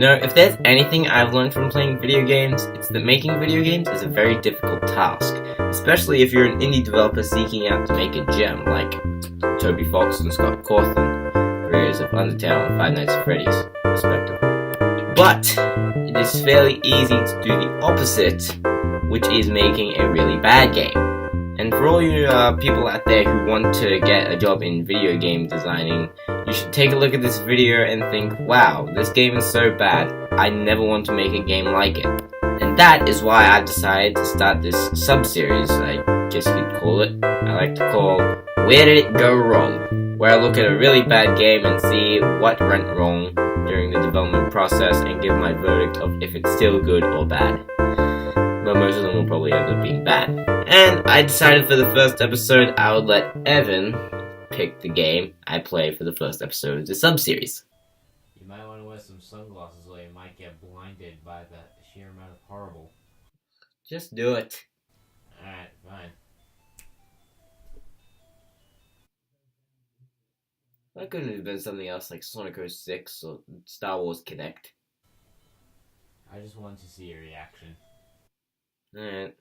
If there's anything I've learned from playing video games, it's that making video games is a very difficult task, especially if you're an indie developer seeking out to make a gem like Toby Fox and Scott Cawthon, creators of Undertale and Five Nights at Freddy's, respectively. But it is fairly easy to do the opposite, which is making a really bad game. And for all you people out there who want to get a job in video game designing, you should take a look at this video and think, wow, this game is so bad, I never want to make a game like it. And that is why I've decided to start this sub-series, I guess you'd call it, I like to call Where Did It Go Wrong? Where I look at a really bad game and see what went wrong during the development process and give my verdict of if it's still good or bad. But most of them will probably end up being bad. And I decided for the first episode I would let Evan pick the game I play for the first episode of the sub-series. You might want to wear some sunglasses or you might get blinded by the sheer amount of horrible. Just do it. Alright, fine. That couldn't have been something else like Sonic 06 or Star Wars Kinect. I just wanted to see your reaction. Alright,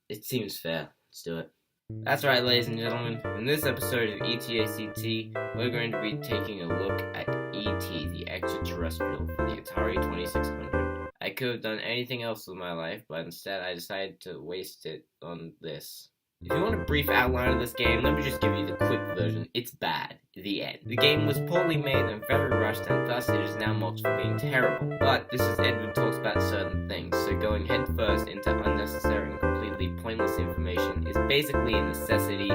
it seems fair. Let's do it. That's right, ladies and gentlemen. In this episode of ETACT, we're going to be taking a look at E.T. the Extraterrestrial for the Atari 2600. I could have done anything else with my life, but instead I decided to waste it on this. If you want a brief outline of this game, let me just give you the quick version. It's bad. The end. The game was poorly made and very rushed, and thus it is now mocked for being terrible. But this is Edward talks about certain things, so going headfirst into unnecessary and completely pointless information is basically a necessity,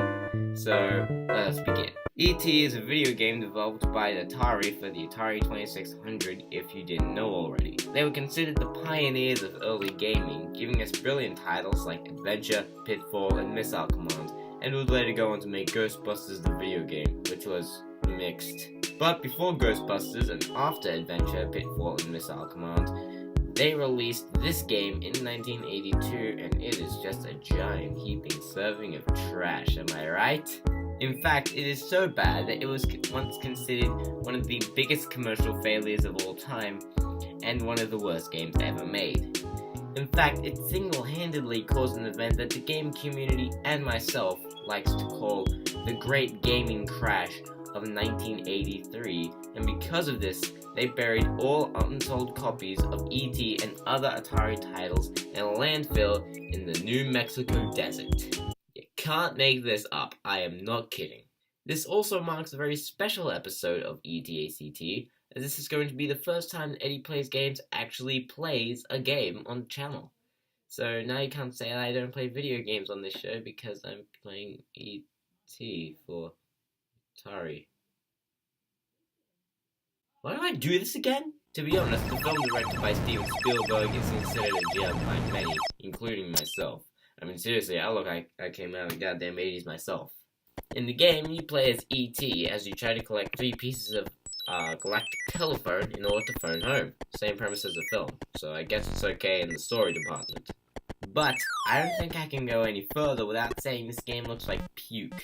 so let us begin. E.T. is a video game developed by Atari for the Atari 2600, if you didn't know already. They were considered the pioneers of early gaming, giving us brilliant titles like Adventure, Pitfall, and Missile Command, and would later go on to make Ghostbusters the video game, which was mixed. But before Ghostbusters and after Adventure, Pitfall, and Missile Command, they released this game in 1982, and it is just a giant heaping serving of trash, am I right? In fact, it is so bad that it was once considered one of the biggest commercial failures of all time, and one of the worst games ever made. In fact, it single-handedly caused an event that the game community and myself likes to call the Great Gaming Crash of 1983, and because of this, they buried all unsold copies of E.T. and other Atari titles in a landfill in the New Mexico desert. You can't make this up, I am not kidding. This also marks a very special episode of ETACT, as this is going to be the first time that Eddie Plays Games actually plays a game on the channel. So now you can't say I don't play video games on this show because I'm playing E.T. for Atari. Why do I do this again? To be honest, the film directed by Steven Spielberg is considered a gem by many, including myself. I mean, seriously, I came out of the goddamn 80s myself. In the game, you play as E.T. as you try to collect 3 pieces of galactic telephone in order to phone home. Same premise as the film, so I guess it's okay in the story department. But I don't think I can go any further without saying this game looks like puke.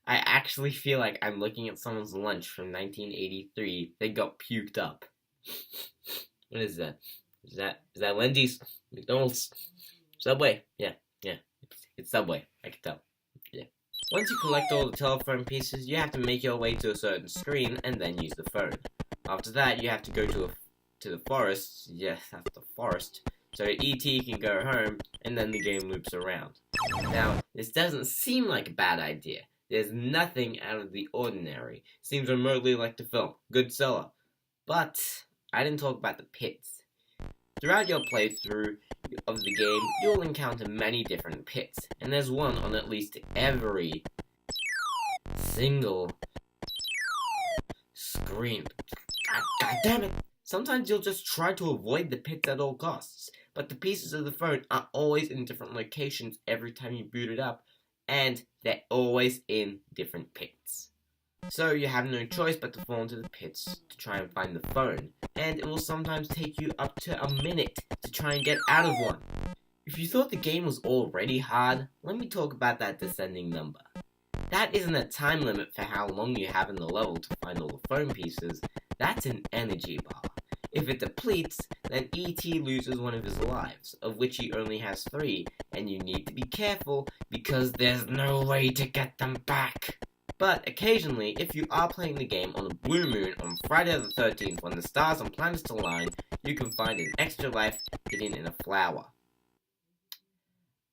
I actually feel like I'm looking at someone's lunch from 1983 that got puked up. What is that? Is that Wendy's? McDonald's? Subway? Yeah. It's Subway, I can tell. Yeah. Once you collect all the telephone pieces, you have to make your way to a certain screen and then use the phone. After that, you have to go to the forest. Yes, that's the forest. So E.T. can go home, and then the game loops around. Now, this doesn't seem like a bad idea. There's nothing out of the ordinary. Seems remotely like the film. Good seller. But I didn't talk about the pits. Throughout your playthrough of the game, you'll encounter many different pits, and there's one on at least every single screen. God damn it! Sometimes you'll just try to avoid the pits at all costs, but the pieces of the phone are always in different locations every time you boot it up, and they're always in different pits. So you have no choice but to fall into the pits to try and find the phone, and it will sometimes take you up to a minute to try and get out of one. If you thought the game was already hard, let me talk about that descending number. That isn't a time limit for how long you have in the level to find all the phone pieces, that's an energy bar. If it depletes, then E.T. loses one of his lives, of which he only has 3, and you need to be careful because there's no way to get them back. But occasionally, if you are playing the game on a blue moon on Friday the 13th when the stars and planets align, you can find an extra life hidden in a flower.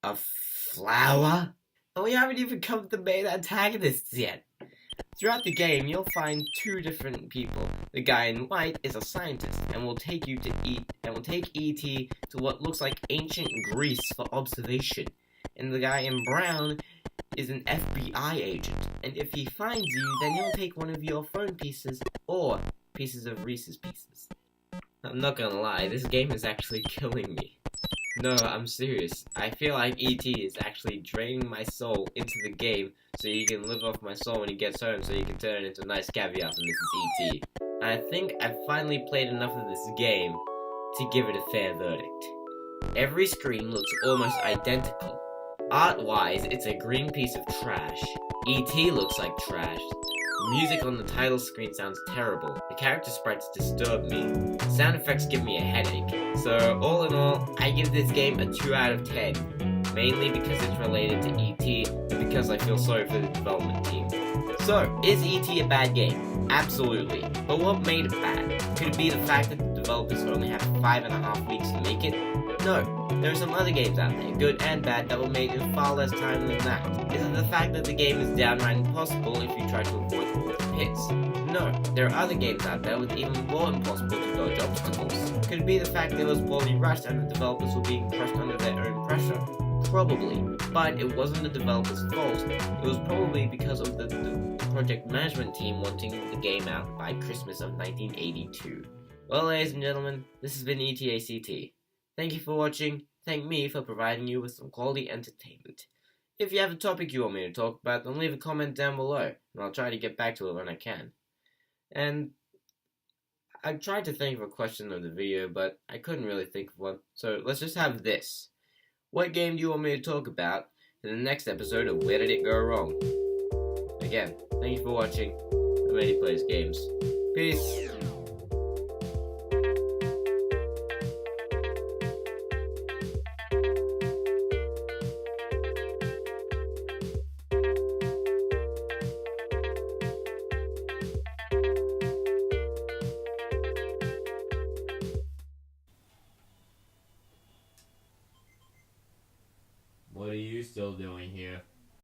A flower? And we haven't even come to the main antagonists yet. Throughout the game, you'll find 2 different people. The guy in white is a scientist and will take E.T. to what looks like ancient Greece for observation. And the guy in brown is an FBI agent. And if he finds you, then he'll take one of your phone pieces or pieces of Reese's Pieces. I'm not gonna lie, this game is actually killing me. No, I'm serious. I feel like E.T. is actually draining my soul into the game so he can live off my soul when he gets home so he can turn it into a nice caviar for Mrs. E.T. And I think I've finally played enough of this game to give it a fair verdict. Every screen looks almost identical. Art-wise, it's a green piece of trash. E.T. looks like trash. The music on the title screen sounds terrible. The character sprites disturb me. Sound effects give me a headache. So, all in all, I give this game a 2 out of 10. Mainly because it's related to E.T. and because I feel sorry for the development team. So, is E.T. a bad game? Absolutely. But what made it bad? Could it be the fact that the developers only had 5.5 weeks to make it? No. There are some other games out there, good and bad, that were made in far less time than that. Is it the fact that the game is downright impossible if you try to avoid all the pits? No. There are other games out there with even more impossible to dodge obstacles. Could it be the fact that it was poorly rushed and the developers were being crushed under their own pressure? Probably. But it wasn't the developers' fault. It was probably because of the project management team wanting the game out by Christmas of 1982. Well, ladies and gentlemen, this has been ETACT. Thank you for watching. Thank me for providing you with some quality entertainment. If you have a topic you want me to talk about, then leave a comment down below, and I'll try to get back to it when I can. And I tried to think of a question of the video, but I couldn't really think of one, so let's just have this. What game do you want me to talk about in the next episode of Where Did It Go Wrong? Again, thank you for watching. I'm Eddie Plays Games. Peace! What are you still doing here?